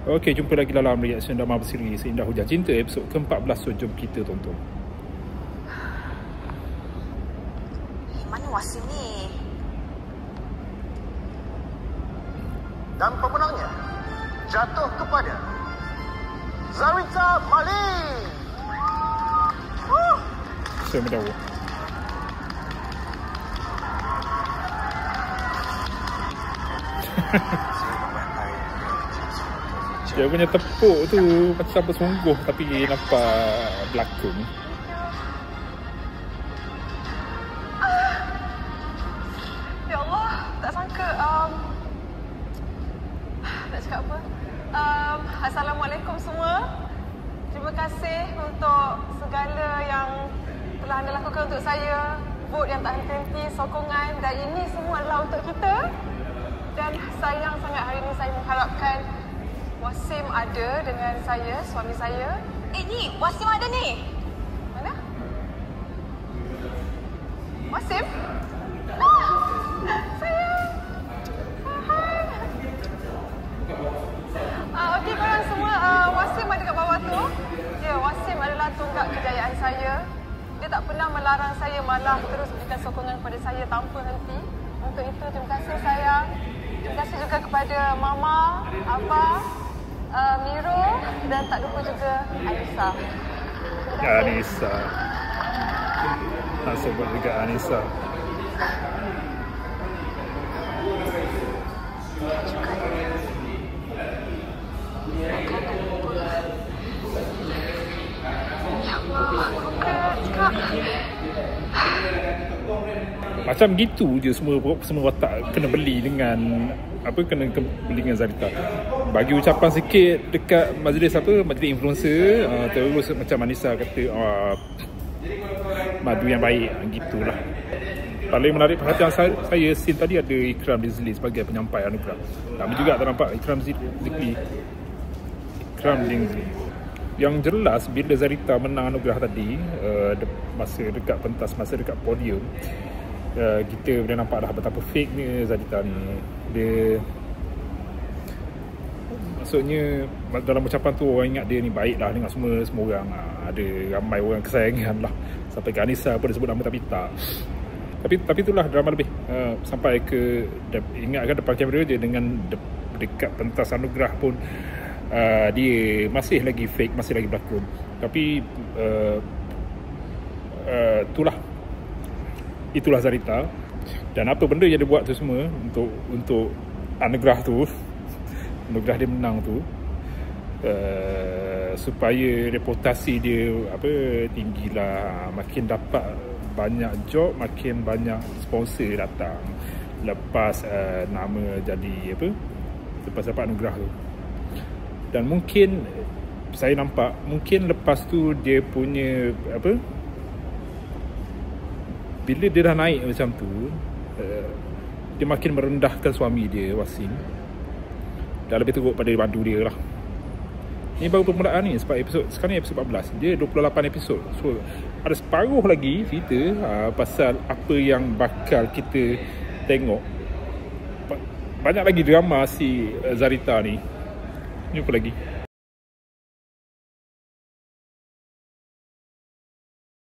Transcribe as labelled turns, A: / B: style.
A: Okey, jumpa lagi dalam reaction drama berseri Seindah Hujan Cinta episod ke-14. So jom kita tonton.
B: Mana Wasim ni?
C: Dan pemenangnya jatuh kepada Zarita Malik.
A: Saya mendawa. Dia punya tepuk tu macam bersungguh tapi nampak berlakon.
B: Ya Allah, tak sangka. Nak cakap apa? Assalamualaikum semua. Terima kasih untuk segala yang telah anda lakukan untuk saya. Vote yang tak henti-henti, sokongan, dan ini semua adalah untuk kita. Dan sayang sangat hari ini saya mengharapkan Wasim ada dengan saya, suami saya. Ni, Wasim ada ni. Mana? Wasim? Sayang. Hai. Okey korang semua, Wasim ada kat bawah tu. Ya, Wasim adalah tonggak kejayaan saya. Dia tak pernah melarang saya, malah terus berikan sokongan kepada saya tanpa henti. Untuk itu, terima kasih sayang. Terima kasih juga kepada Mama, Abah, Miro, dan tak lupa juga Anissa.
A: Anissa. Tak sebut juga Anissa. Macam gitu je semua watak kena beli dengan apa, kena beli dengan Zarita. Bagi ucapan sikit dekat majlis influencer, terus macam Anissa kata madu yang baik, gitulah. Paling menarik perhatian saya scene tadi ada Ikram Dizli sebagai penyampai anugerah. Kami juga tak nampak Ikram Dizli. Yang jelas bila Zarita menang anugerah tadi, masa dekat pentas, masa dekat podium, kita boleh nampak dah betapa fake ni Zarita ni. Dia maksudnya dalam ucapan tu orang ingat dia ni baik lah dengan semua orang. Ada ramai orang kesayangan lah. Sampai ke Anissa pun dia sebut nama tapi tak. Tapi itulah drama lebih. Sampai ke ingatkan depan kamera je dengan dekat pentas anugerah pun dia masih lagi fake, masih lagi berlakon. Tapi itulah Zarita. Dan apa benda yang dia buat tu semua untuk anugerah tu, anugerah dia menang tu, supaya reputasi dia tinggilah, makin dapat banyak job, makin banyak sponsor datang lepas nama jadi lepas dapat anugerah tu. Dan mungkin saya nampak mungkin lepas tu dia punya bila dia dah naik macam tu, dia makin merendahkan suami dia, Wasim. Dah lebih teruk pada bantu dia lah. Ni baru permulaan ni, sebab sekarang ni episod 14. Dia 28 episod. So ada separuh lagi cerita pasal apa yang bakal kita tengok. Banyak lagi drama si Zarita ni. Ni apa lagi?